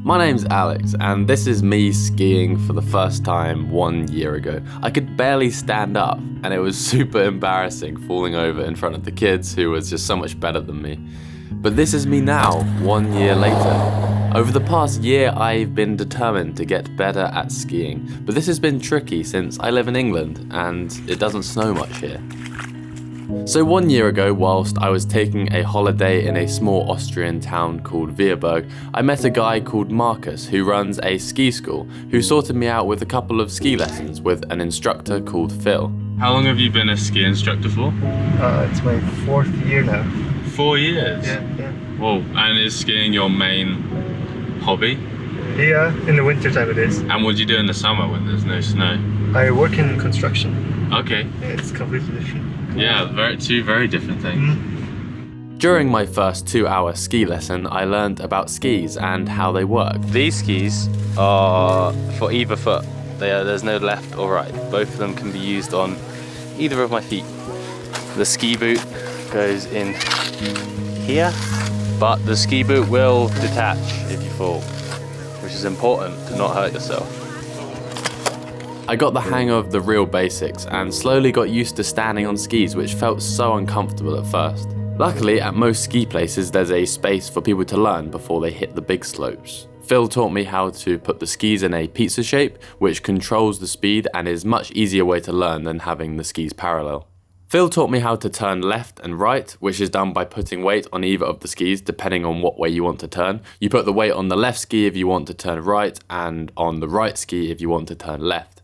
My name's Alex, and this is me skiing for the first time 1 year ago. I could barely stand up, and it was super embarrassing falling over in front of the kids who was just so much better than me. But this is me now, 1 year later. Over the past year, I've been determined to get better at skiing, but this has been tricky since I live in England, and it doesn't snow much here. So 1 year ago, whilst I was taking a holiday in a small Austrian town called Weerburg, I met a guy called Marcus who runs a ski school, who sorted me out with a couple of ski lessons with an instructor called Phil. How long have you been a ski instructor for? It's my 4th year now. 4 years? Yeah. Whoa, and is skiing your main hobby? Yeah, in the winter time it is. And what do you do in the summer when there's no snow? I work in construction. Okay. Yeah, it's completely different. Yeah, two very different things. During my first 2-hour ski lesson, I learned about skis and how they work. These skis are for either foot. There's no left or right. Both of them can be used on either of my feet. The ski boot goes in here, but the ski boot will detach if you fall, which is important to not hurt yourself. I got the hang of the real basics and slowly got used to standing on skis, which felt so uncomfortable at first. Luckily, at most ski places there's a space for people to learn before they hit the big slopes. Phil taught me how to put the skis in a pizza shape, which controls the speed and is a much easier way to learn than having the skis parallel. Phil taught me how to turn left and right, which is done by putting weight on either of the skis depending on what way you want to turn. You put the weight on the left ski if you want to turn right, and on the right ski if you want to turn left.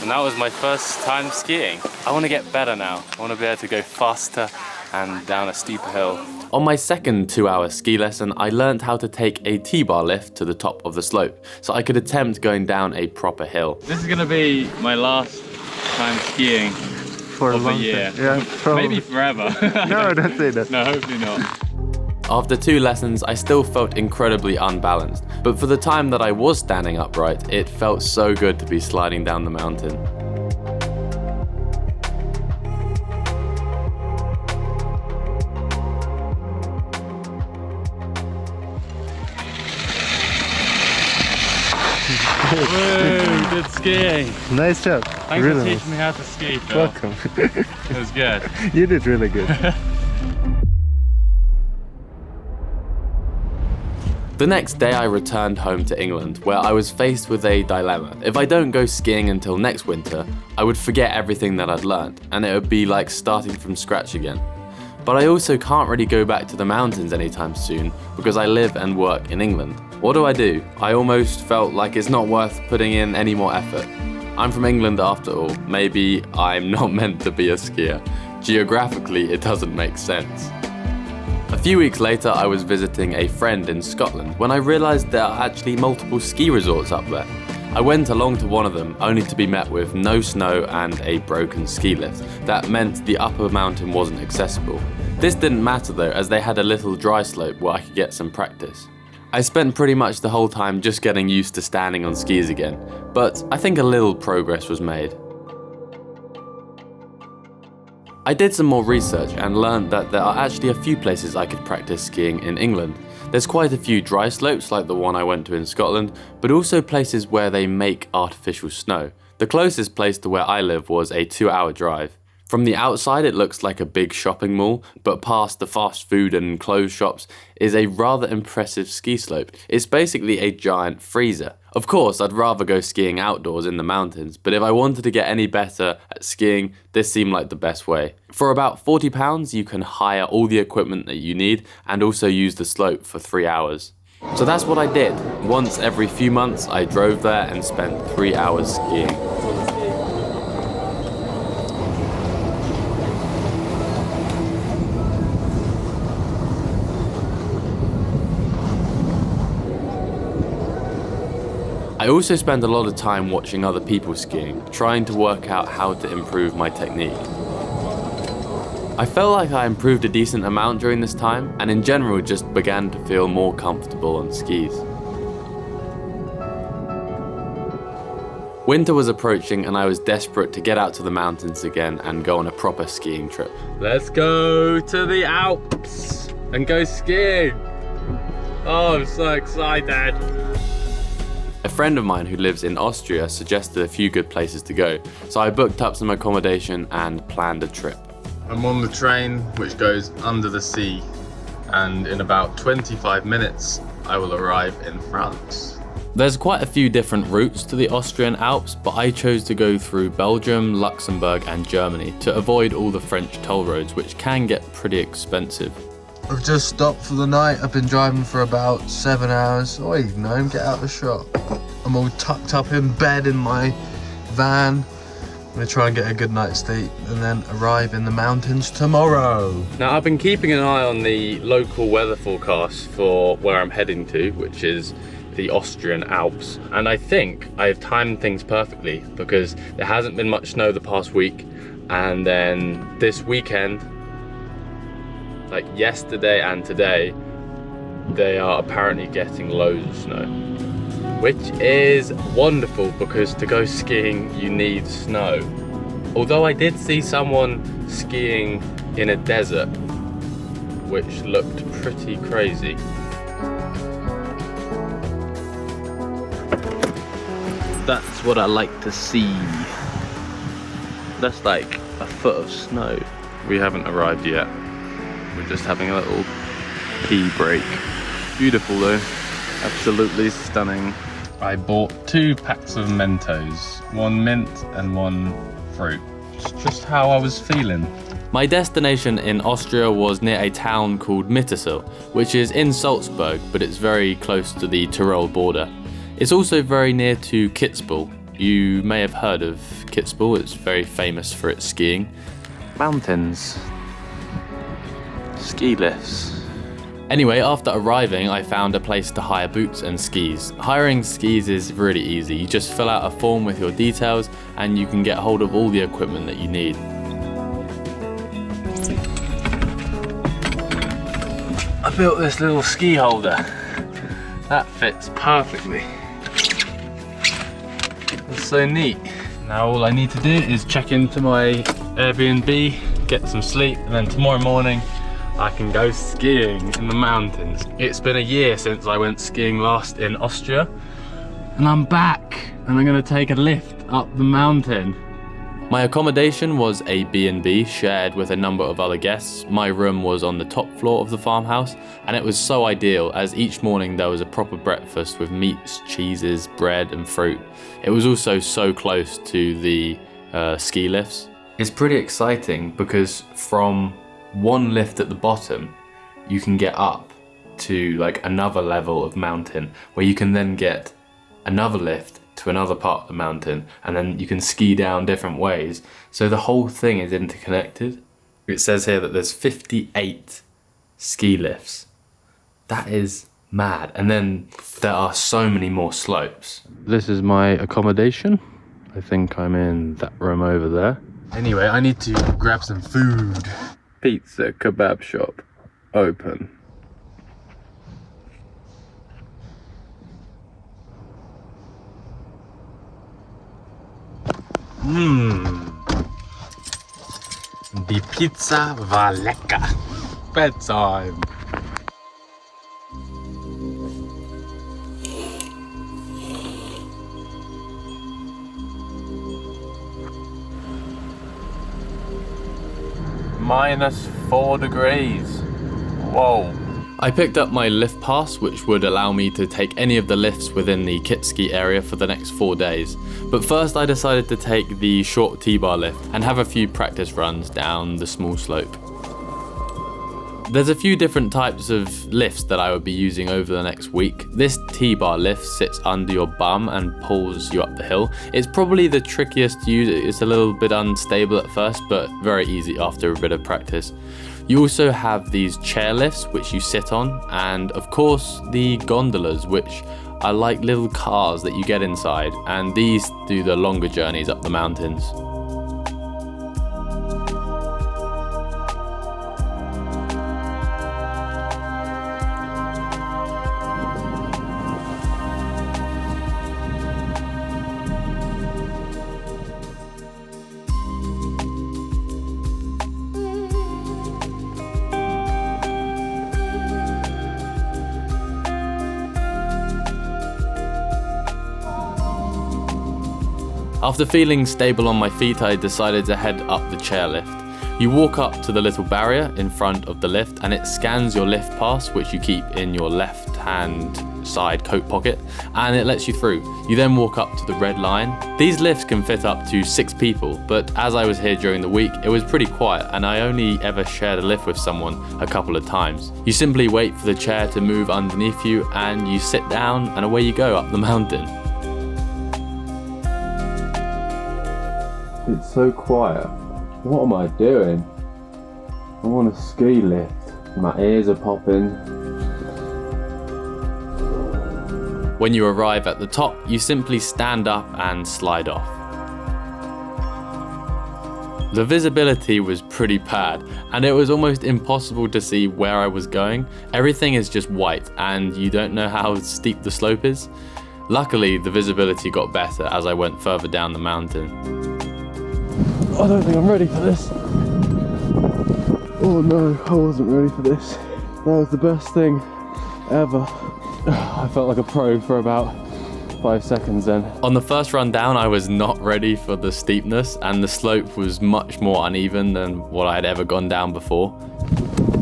And that was my first time skiing. I want to get better now. I want to be able to go faster and down a steeper hill. On my second 2-hour ski lesson, I learned how to take a T-bar lift to the top of the slope, so I could attempt going down a proper hill. This is going to be my last time skiing For of a a long year. time. Yeah, probably. Maybe forever. No, don't say that. No, hopefully not. After 2 lessons, I still felt incredibly unbalanced, but for the time that I was standing upright, it felt so good to be sliding down the mountain. Woo, good skiing. Nice job. Thanks really for nice. teaching me how to ski, Phil. Welcome. It was good. You did really good. The next day I returned home to England, where I was faced with a dilemma. If I don't go skiing until next winter, I would forget everything that I'd learned, and it would be like starting from scratch again. But I also can't really go back to the mountains anytime soon, because I live and work in England. What do? I almost felt like it's not worth putting in any more effort. I'm from England after all. Maybe I'm not meant to be a skier. Geographically, it doesn't make sense. A few weeks later, I was visiting a friend in Scotland when I realised there are actually multiple ski resorts up there. I went along to one of them, only to be met with no snow and a broken ski lift. That meant the upper mountain wasn't accessible. This didn't matter though, as they had a little dry slope where I could get some practice. I spent pretty much the whole time just getting used to standing on skis again, but I think a little progress was made. I did some more research and learned that there are actually a few places I could practice skiing in England. There's quite a few dry slopes like the one I went to in Scotland, but also places where they make artificial snow. The closest place to where I live was a 2-hour drive. From the outside it looks like a big shopping mall, but past the fast food and clothes shops is a rather impressive ski slope. It's basically a giant freezer. Of course, I'd rather go skiing outdoors in the mountains, but if I wanted to get any better at skiing, this seemed like the best way. For about £40, you can hire all the equipment that you need and also use the slope for 3 hours. So that's what I did. Once every few months, I drove there and spent 3 hours skiing. I also spend a lot of time watching other people skiing, trying to work out how to improve my technique. I felt like I improved a decent amount during this time, and in general just began to feel more comfortable on skis. Winter was approaching and I was desperate to get out to the mountains again and go on a proper skiing trip. Let's go to the Alps and go skiing. Oh, I'm so excited. A friend of mine who lives in Austria suggested a few good places to go, so I booked up some accommodation and planned a trip. I'm on the train which goes under the sea, and in about 25 minutes I will arrive in France. There's quite a few different routes to the Austrian Alps, but I chose to go through Belgium, Luxembourg and Germany to avoid all the French toll roads, which can get pretty expensive. I've just stopped for the night. I've been driving for about 7 hours. Oi, gnome, get out the shop. I'm all tucked up in bed in my van. I'm gonna try and get a good night's sleep and then arrive in the mountains tomorrow. Now, I've been keeping an eye on the local weather forecast for where I'm heading to, which is the Austrian Alps, and I think I've timed things perfectly because there hasn't been much snow the past week, and then this weekend, like yesterday and today, they are apparently getting loads of snow, which is wonderful because to go skiing you need snow. Although I did see someone skiing in a desert, which looked pretty crazy. That's what I like to see. That's like a foot of snow. We haven't arrived yet. We're just having a little pee break. Beautiful though, absolutely stunning. I bought 2 packs of Mentos, 1 mint and 1 fruit. It's just how I was feeling. My destination in Austria was near a town called Mittersill, which is in Salzburg, but it's very close to the Tyrol border. It's also very near to Kitzbühel. You may have heard of Kitzbühel, it's very famous for its skiing. Mountains. Ski lifts. Anyway, after arriving, I found a place to hire boots and skis. Hiring skis is really easy. You just fill out a form with your details and you can get hold of all the equipment that you need. I built this little ski holder. That fits perfectly. It's so neat. Now all I need to do is check into my Airbnb, get some sleep, and then tomorrow morning I can go skiing in the mountains. It's been a year since I went skiing last in Austria, and I'm back, and I'm gonna take a lift up the mountain. My accommodation was a B&B shared with a number of other guests. My room was on the top floor of the farmhouse, and it was so ideal as each morning there was a proper breakfast with meats, cheeses, bread and fruit. It was also so close to the ski lifts. It's pretty exciting because from one lift at the bottom, you can get up to like another level of mountain where you can then get another lift to another part of the mountain, and then you can ski down different ways. So the whole thing is interconnected. It says here that there's 58 ski lifts. That is mad. And then there are so many more slopes. This is my accommodation. I think I'm in that room over there. Anyway, I need to grab some food. Pizza kebab shop open. Die Pizza war lecker. Bedtime. -4 degrees. Whoa. I picked up my lift pass, which would allow me to take any of the lifts within the Kitski area for the next 4 days. But first I decided to take the short T-bar lift and have a few practice runs down the small slope. There's a few different types of lifts that I would be using over the next week. This T-bar lift sits under your bum and pulls you up the hill. It's probably the trickiest to use. It's a little bit unstable at first, but very easy after a bit of practice. You also have these chair lifts which you sit on, and of course the gondolas, which are like little cars that you get inside, and these do the longer journeys up the mountains. After feeling stable on my feet, I decided to head up the chairlift. You walk up to the little barrier in front of the lift and it scans your lift pass, which you keep in your left hand side coat pocket, and it lets you through. You then walk up to the red line. These lifts can fit up to 6 people, but as I was here during the week, it was pretty quiet and I only ever shared a lift with someone a couple of times. You simply wait for the chair to move underneath you and you sit down and away you go up the mountain. It's so quiet. What am I doing? I'm on a ski lift. My ears are popping. When you arrive at the top, you simply stand up and slide off. The visibility was pretty bad, and it was almost impossible to see where I was going. Everything is just white, and you don't know how steep the slope is. Luckily, the visibility got better as I went further down the mountain. I don't think I'm ready for this. Oh no, I wasn't ready for this. That was the best thing ever. I felt like a pro for about 5 seconds then. On the first run down, I was not ready for the steepness, and the slope was much more uneven than what I had ever gone down before.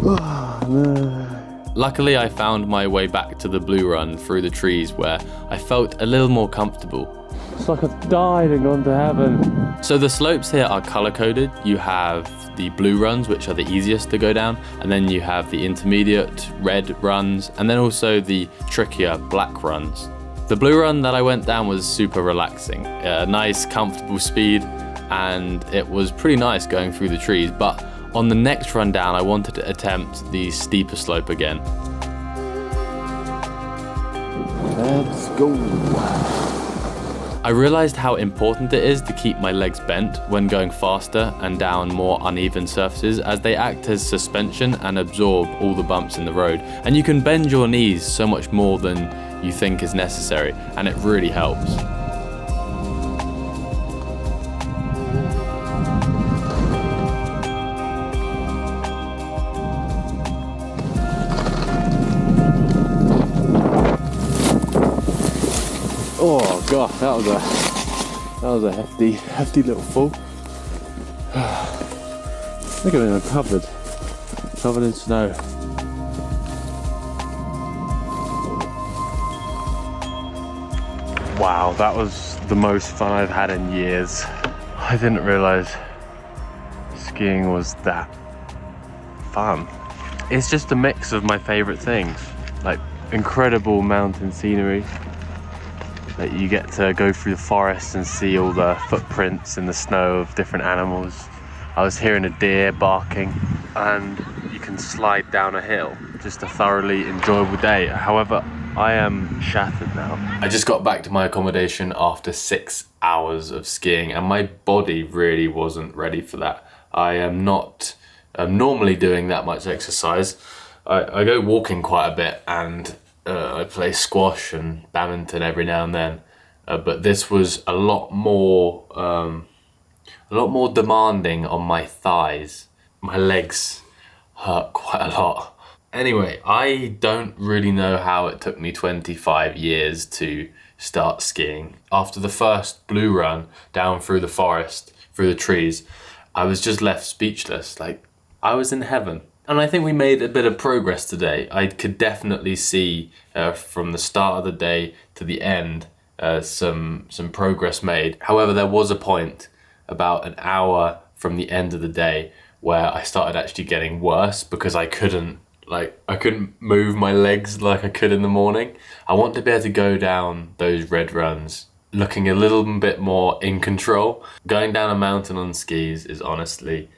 Oh, no. Luckily, I found my way back to the blue run through the trees where I felt a little more comfortable. It's like I've died and gone to heaven. So the slopes here are color-coded. You have the blue runs, which are the easiest to go down, and then you have the intermediate red runs, and then also the trickier black runs. The blue run that I went down was super relaxing, a nice comfortable speed, and it was pretty nice going through the trees, but on the next run down I wanted to attempt the steeper slope again. Let's go. I realized how important it is to keep my legs bent when going faster and down more uneven surfaces, as they act as suspension and absorb all the bumps in the road. And you can bend your knees so much more than you think is necessary, and it really helps. Oh god, that was a hefty little fall. Look at it, I'm covered in snow. Wow, that was the most fun I've had in years. I didn't realise skiing was that fun. It's just a mix of my favourite things, like incredible mountain scenery, that you get to go through the forest and see all the footprints in the snow of different animals. I was hearing a deer barking, and you can slide down a hill. Just a thoroughly enjoyable day. However, I am shattered now. I just got back to my accommodation after 6 hours of skiing, and my body really wasn't ready for that. I am not normally doing that much exercise. I go walking quite a bit, and I play squash and badminton every now and then, but this was a lot more demanding on my thighs. My legs hurt quite a lot. Anyway, I don't really know how it took me 25 years to start skiing. After the first blue run down through the forest, through the trees, I was just left speechless, like I was in heaven. And I think we made a bit of progress today. I could definitely see from the start of the day to the end some progress made. However, there was a point about an hour from the end of the day where I started actually getting worse because I couldn't move my legs like I could in the morning. I want to be able to go down those red runs looking a little bit more in control. Going down a mountain on skis is honestly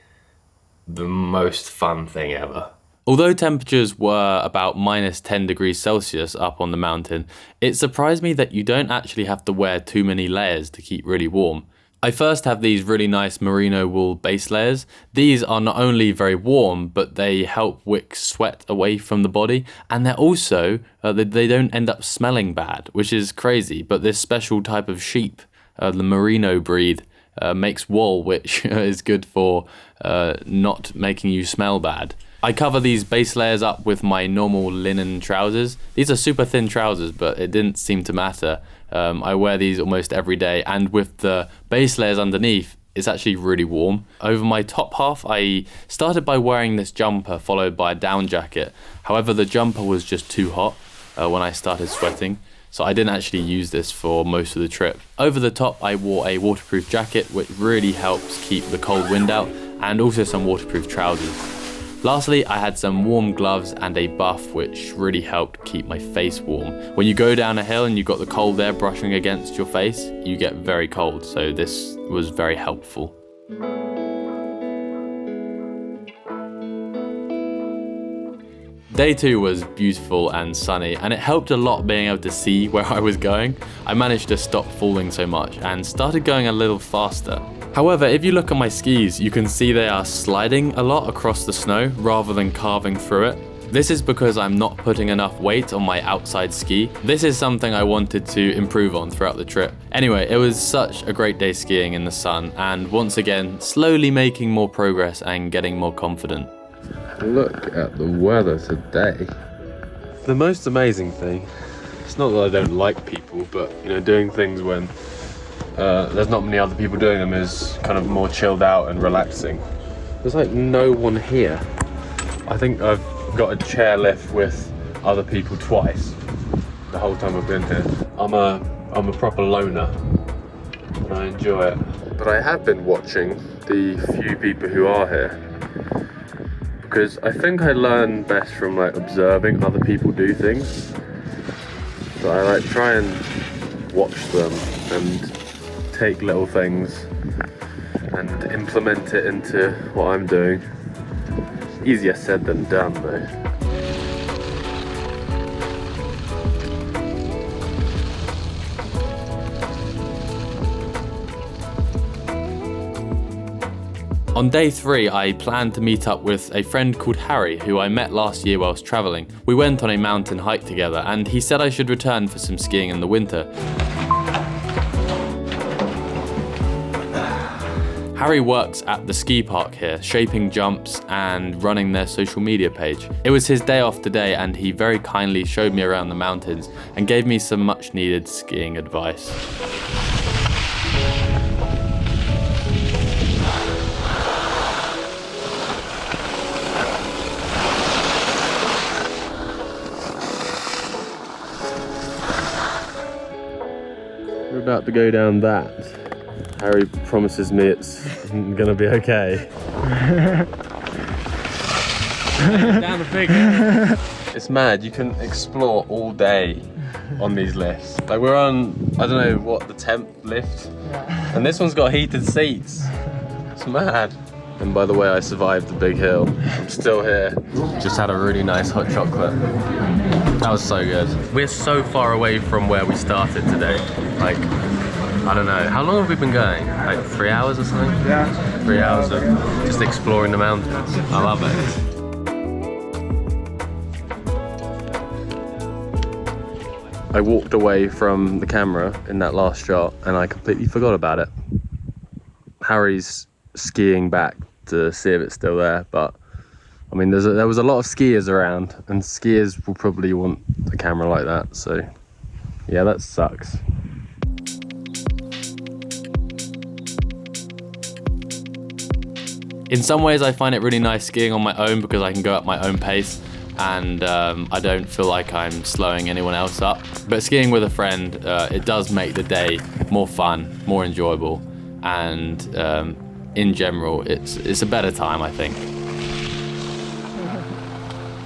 the most fun thing ever. Although temperatures were about -10 degrees Celsius up on the mountain, it surprised me that you don't actually have to wear too many layers to keep really warm. I first have these really nice merino wool base layers. These are not only very warm, but they help wick sweat away from the body, and they're also, they don't end up smelling bad, which is crazy, but this special type of sheep, the merino breed, makes wool, which is good for not making you smell bad. I cover these base layers up with my normal linen trousers. These are super thin trousers, but it didn't seem to matter. I wear these almost every day, and with the base layers underneath, it's actually really warm. Over my top half, I started by wearing this jumper followed by a down jacket. However, the jumper was just too hot when I started sweating, so I didn't actually use this for most of the trip. Over the top, I wore a waterproof jacket, which really helps keep the cold wind out, and also some waterproof trousers. Lastly, I had some warm gloves and a buff, which really helped keep my face warm. When you go down a hill and you've got the cold air brushing against your face, you get very cold, so this was very helpful. Day 2 was beautiful and sunny, and it helped a lot being able to see where I was going. I managed to stop falling so much and started going a little faster. However, if you look at my skis, you can see they are sliding a lot across the snow rather than carving through it. This is because I'm not putting enough weight on my outside ski. This is something I wanted to improve on throughout the trip. Anyway, it was such a great day skiing in the sun, and once again, slowly making more progress and getting more confident. Look at the weather today. The most amazing thing, it's not that I don't like people, but you know, doing things when there's not many other people doing them is kind of more chilled out and relaxing. There's like no one here. I think I've got a chairlift with other people twice the whole time I've been here. I'm a proper loner and I enjoy it. But I have been watching the few people who are here, because I think I learn best from like observing other people do things. So I like try and watch them and take little things and implement it into what I'm doing. Easier said than done though. On day 3, I planned to meet up with a friend called Harry, who I met last year whilst travelling. We went on a mountain hike together, and he said I should return for some skiing in the winter. Harry works at the ski park here, shaping jumps and running their social media page. It was his day off today, and he very kindly showed me around the mountains and gave me some much needed skiing advice. We're about to go down that. Harry promises me it's gonna be okay. Down the big hill. It's mad, you can explore all day on these lifts. Like we're on, I don't know what, the 10th lift? Yeah. And this one's got heated seats. It's mad. And by the way, I survived the big hill. I'm still here. Just had a really nice hot chocolate. That was so good. We're so far away from where we started today. Like, I don't know, how long have we been going? Like 3 hours or something? Yeah. 3 hours of just exploring the mountains. I love it. I walked away from the camera in that last shot and I completely forgot about it. Harry's skiing back to see if it's still there, but I mean there was a lot of skiers around, and skiers will probably want a camera like that, so yeah, that sucks. In some ways I find it really nice skiing on my own because I can go at my own pace, and I don't feel like I'm slowing anyone else up. But skiing with a friend, it does make the day more fun, more enjoyable, and in general, it's a better time, I think.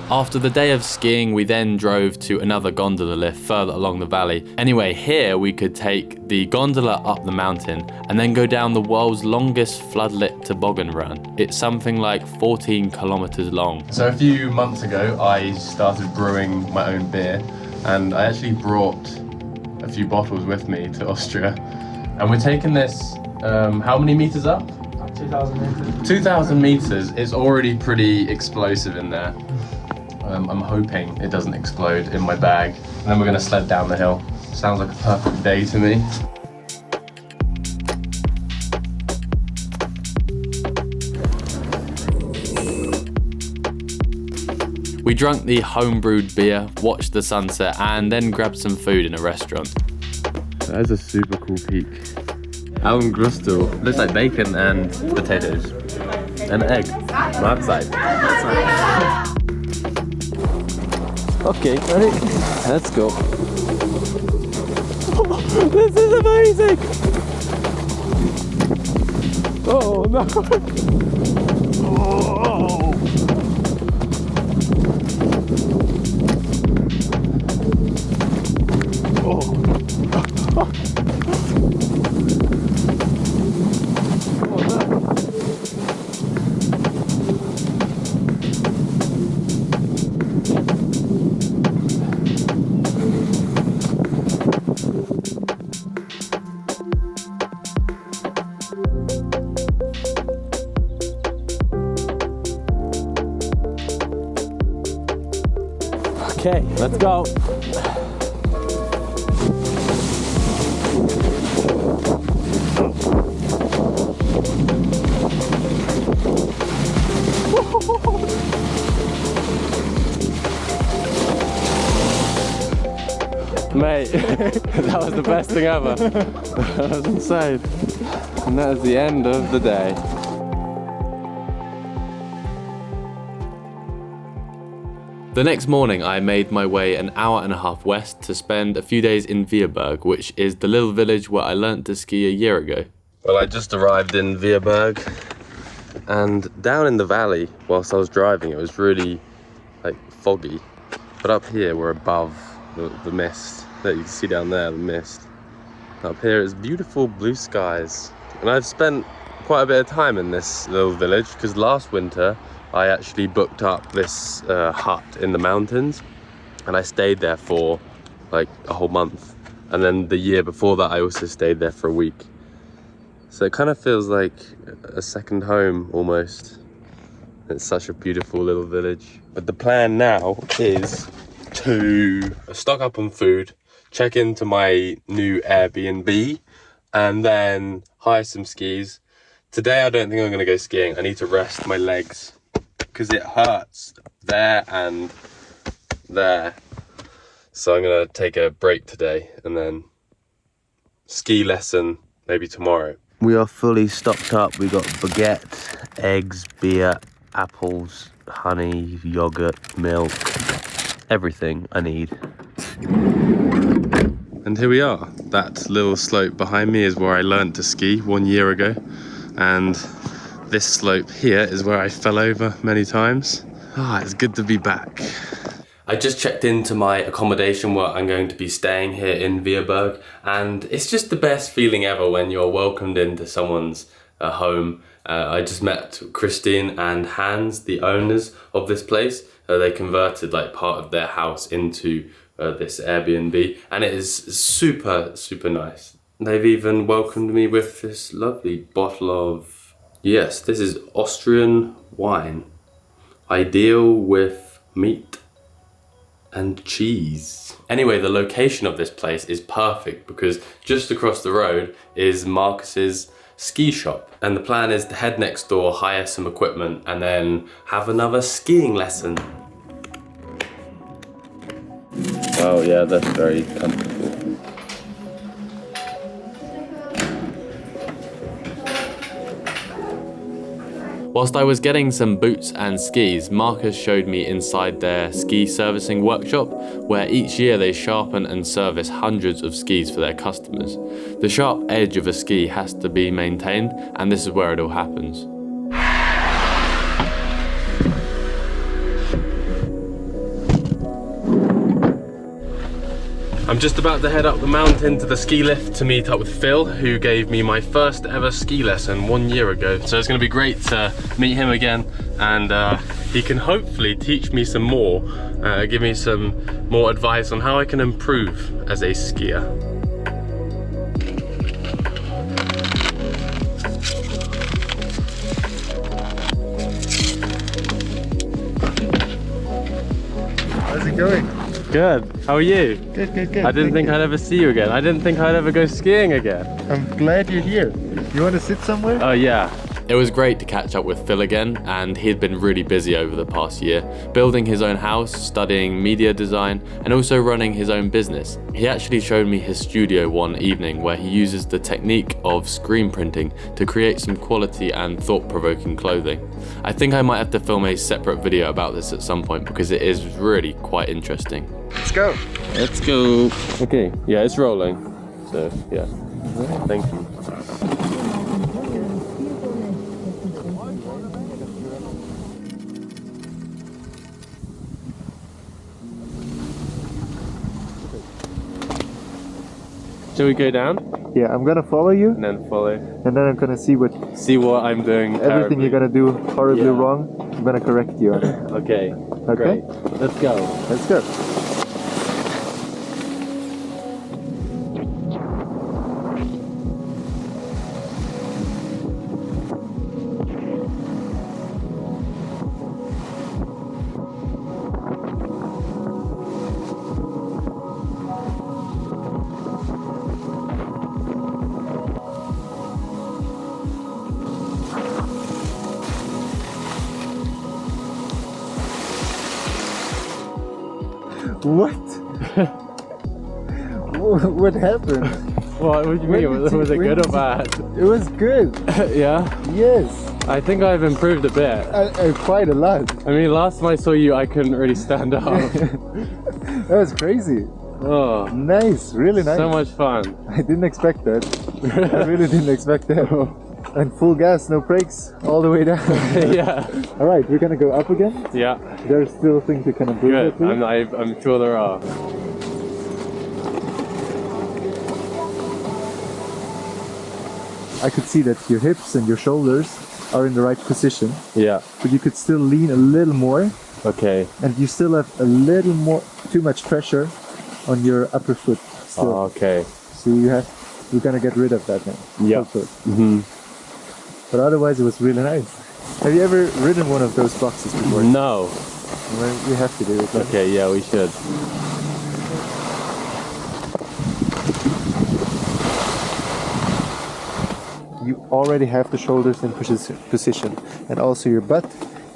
After the day of skiing, we then drove to another gondola lift further along the valley. Anyway, here we could take the gondola up the mountain and then go down the world's longest floodlit toboggan run. It's something like 14 kilometers long. So a few months ago, I started brewing my own beer, and I actually brought a few bottles with me to Austria. And we're taking this, how many meters up? 2,000 meters. 2,000 meters is already pretty explosive in there. I'm hoping it doesn't explode in my bag. And then we're gonna sled down the hill. Sounds like a perfect day to me. We drank the home-brewed beer, watched the sunset, and then grabbed some food in a restaurant. That is a super cool peak. Almgrustel. Looks like bacon and potatoes. And egg. Mark side. Okay, ready? Let's go. This is amazing! Oh no! Oh. Okay, let's go. Mate, that was the best thing ever. That was insane. And that is the end of the day. The next morning I made my way an hour and a half west to spend a few days in Weerberg, which is the little village where I learnt to ski a year ago. Well, I just arrived in Weerberg, and down in the valley whilst I was driving it was really like foggy, but up here we're above the mist that you can see down there, the mist. Up here it's beautiful blue skies, and I've spent quite a bit of time in this little village because last winter I actually booked up this hut in the mountains, and I stayed there for like a whole month, and then the year before that I also stayed there for a week. So it kind of feels like a second home almost. It's such a beautiful little village. But the plan now is to stock up on food, check into my new Airbnb, and then hire some skis. Today I don't think I'm gonna go skiing. I need to rest my legs because it hurts there and there. So I'm gonna take a break today and then ski lesson maybe tomorrow. We are fully stocked up. We got baguette, eggs, beer, apples, honey, yogurt, milk, everything I need. And here we are. That little slope behind me is where I learnt to ski 1 year ago. And this slope here is where I fell over many times. It's good to be back. I just checked into my accommodation where I'm going to be staying here in Weerberg, and it's just the best feeling ever when you're welcomed into someone's home. I just met Christine and Hans, the owners of this place. They converted like part of their house into this Airbnb, and it is super, super nice. They've even welcomed me with this lovely bottle of, yes, this is Austrian wine. Ideal with meat and cheese. Anyway, the location of this place is perfect because just across the road is Marcus's ski shop, and the plan is to head next door, hire some equipment, and then have another skiing lesson. Oh yeah, that's very comfortable. Whilst I was getting some boots and skis, Marcus showed me inside their ski servicing workshop, where each year they sharpen and service hundreds of skis for their customers. The sharp edge of a ski has to be maintained, and this is where it all happens. I'm just about to head up the mountain to the ski lift to meet up with Phil, who gave me my first ever ski lesson 1 year ago. So it's going to be great to meet him again, and he can hopefully teach me some more, give me some more advice on how I can improve as a skier. How's it going? Good. How are you? Good. I didn't think I'd ever see you again. I didn't think I'd ever go skiing again. I'm glad you're here. You want to sit somewhere? Oh yeah. It was great to catch up with Phil again, and he had been really busy over the past year, building his own house, studying media design, and also running his own business. He actually showed me his studio one evening where he uses the technique of screen printing to create some quality and thought-provoking clothing. I think I might have to film a separate video about this at some point because it is really quite interesting. Let's go. Let's go. Okay, yeah, it's rolling. So, yeah. Thank you. Shall we go down Yeah, I'm gonna follow you, and then follow? and then I'm gonna see what See what I'm doing. everything you're gonna do horribly Yeah. wrong. I'm gonna correct you on it. Okay. Okay? Great. Let's go. Let's go. What? What happened? What do you mean? Was it good or bad? It was good. Yeah. Yes. I think I've improved a bit. Quite a lot. I mean, last time I saw you, I couldn't really stand up. That was crazy. Oh, Nice. Really nice. so much fun. I didn't expect that. I really didn't expect that. And full gas, no brakes, all the way down. Yeah. All right, we're gonna go up again. Yeah. There's still things we can improve. Good. I'm sure there are. I could see that your hips and your shoulders are in the right position, Yeah. but you could still lean a little more, Okay. and you still have a little more, too much pressure on your upper foot. Still. Okay. So we're gonna get rid of that now. Yeah. Also. Mm-hmm. But otherwise, it was really nice. Have you ever ridden one of those boxes before? No. Well, we have to do it. Okay. Yeah, we should. You already have the shoulders in position, and also your butt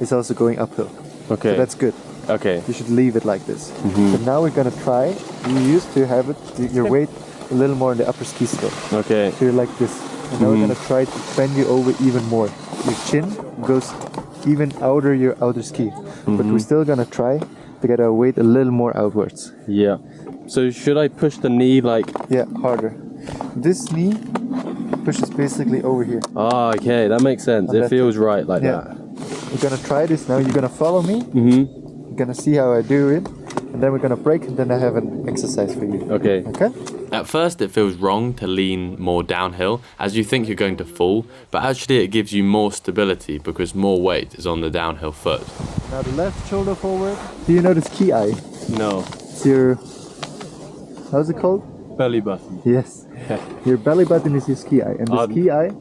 is also going uphill. Okay. So that's good. Okay. You should leave it like this. But now we're gonna try. You used to have your weight a little more in the upper ski slope. Okay. So you're like this. And now we're gonna try to bend you over even more. Your chin goes even outer your outer ski. But we're still gonna try to get our weight a little more outwards. Yeah. So should I push the knee like? Yeah, harder. This knee pushes basically over here. Ah, okay. That makes sense. And It that's feels right like Yeah. that. We're gonna try this now. You're gonna follow me. Mm-hmm. You're gonna see how I do it. And then we're gonna break, and then I have an exercise for you. Okay. Okay? At first it feels wrong to lean more downhill as you think you're going to fall, but actually it gives you more stability because more weight is on the downhill foot. Now the left shoulder forward. Do you notice key eye? No. It's your... How's it called? Belly button. Yes. Your belly button is your ski eye. And the Um, ski eye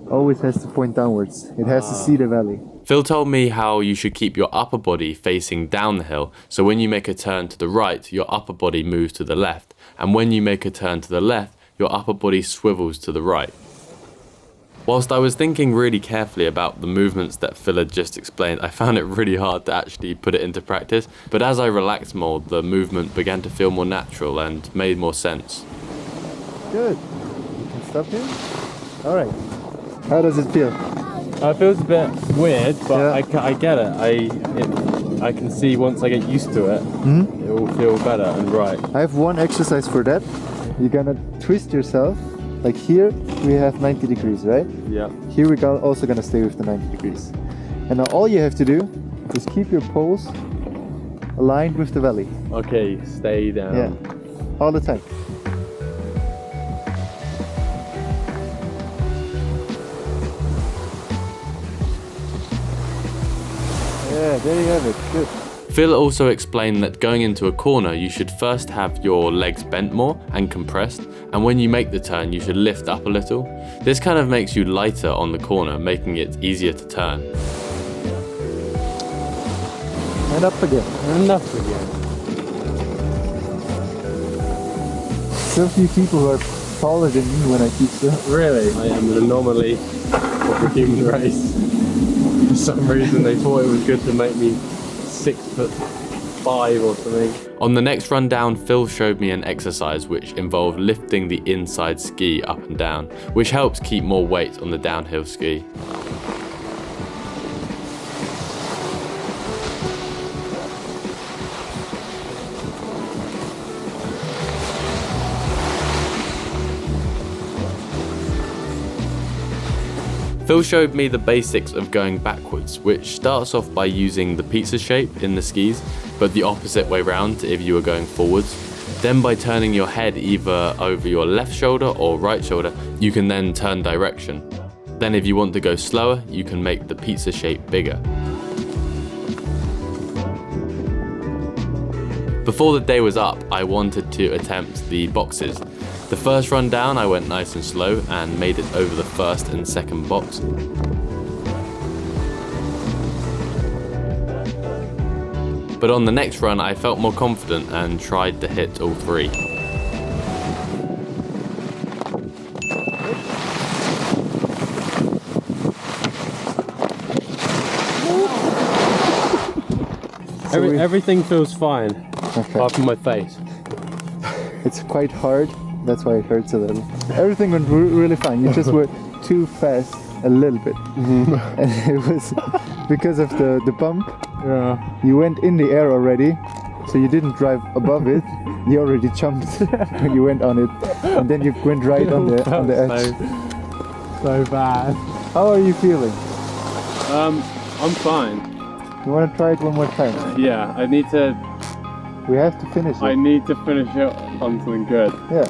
always has to point downwards. It has to see the valley. Phil told me how you should keep your upper body facing down the hill, so when you make a turn to the right, your upper body moves to the left, and when you make a turn to the left, your upper body swivels to the right. Whilst I was thinking really carefully about the movements that Phil had just explained, I found it really hard to actually put it into practice, but as I relaxed more, the movement began to feel more natural and made more sense. Good. You can stop here. All right. How does it feel? It feels a bit weird, but Yeah. I get it. I can see once I get used to it, it will feel better and right. I have one exercise for that. You're gonna twist yourself. Like here, we have 90 degrees, right? Yeah. Here we're also gonna stay with the 90 degrees. And now all you have to do is keep your poles aligned with the valley. Okay, stay down. Yeah. All the time. Yeah, there you have it. Good. Phil also explained that going into a corner, you should first have your legs bent more and compressed, and when you make the turn, you should lift up a little. This kind of makes you lighter on the corner, making it easier to turn. And up again. Enough again. So few people who are taller than me when I teach them. Really? I am an anomaly. for a human race. For some reason they thought it was good to make me 6'5" or something. On the next run down, Phil showed me an exercise which involved lifting the inside ski up and down, which helps keep more weight on the downhill ski. Phil showed me the basics of going backwards, which starts off by using the pizza shape in the skis, but the opposite way round if you were going forwards. Then by turning your head either over your left shoulder or right shoulder, you can then turn direction. Then if you want to go slower, you can make the pizza shape bigger. Before the day was up, I wanted to attempt the boxes. The first run down I went nice and slow and made it over the first and second box. But on the next run I felt more confident and tried to hit all three. Everything feels fine, Okay. apart from my face. It's quite hard, that's why it hurts a little. Everything went really fine, you just were too fast a little bit. And it was because of the bump. Yeah. You went in the air already, so you didn't drive above it. You already jumped when you went on it, and then you went right on the edge. So bad. How are you feeling? I'm fine. You want to try it one more time? Yeah, I need to finish it. I need to finish it on something good. Yeah.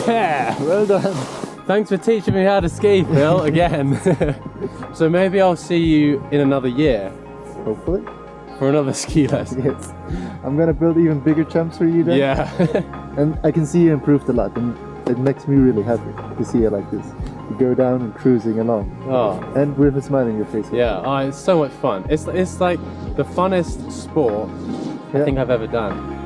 Yeah! Well done. Thanks for teaching me how to ski, Phil, again. So maybe I'll see you in another year Hopefully. for another ski lesson. Yes. I'm gonna build even bigger jumps for you then. Yeah. And I can see you improved a lot, and it makes me really happy to see you like this. You go down and cruising along. Oh. And with a smile on your face. Yeah, it's so much fun. It's like the funnest sport I Yeah. think I've ever done.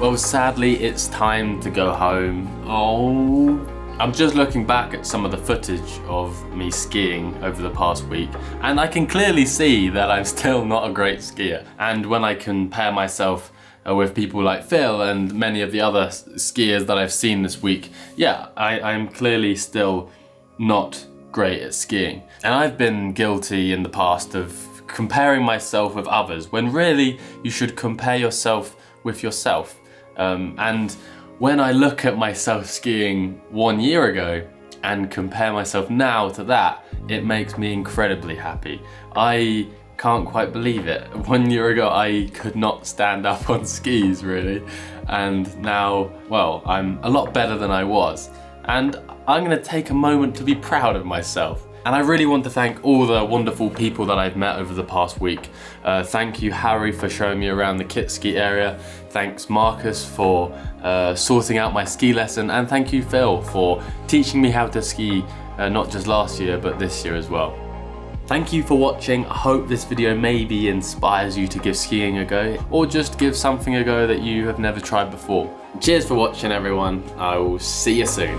Well, sadly, it's time to go home. Oh, I'm just looking back at some of the footage of me skiing over the past week, and I can clearly see that I'm still not a great skier. And when I compare myself with people like Phil and many of the other skiers that I've seen this week, yeah, I'm clearly still not great at skiing. And I've been guilty in the past of comparing myself with others, when really you should compare yourself with yourself. And when I look at myself skiing 1 year ago and compare myself now to that, it makes me incredibly happy. I can't quite believe it. 1 year ago I could not stand up on skis really, and now, well, I'm a lot better than I was. And I'm gonna take a moment to be proud of myself. And I really want to thank all the wonderful people that I've met over the past week. Thank you, Harry, for showing me around the kit ski area. Thanks, Marcus, for sorting out my ski lesson. And thank you, Phil, for teaching me how to ski, not just last year, but this year as well. Thank you for watching. I hope this video maybe inspires you to give skiing a go, or just give something a go that you have never tried before. Cheers for watching, everyone. I will see you soon.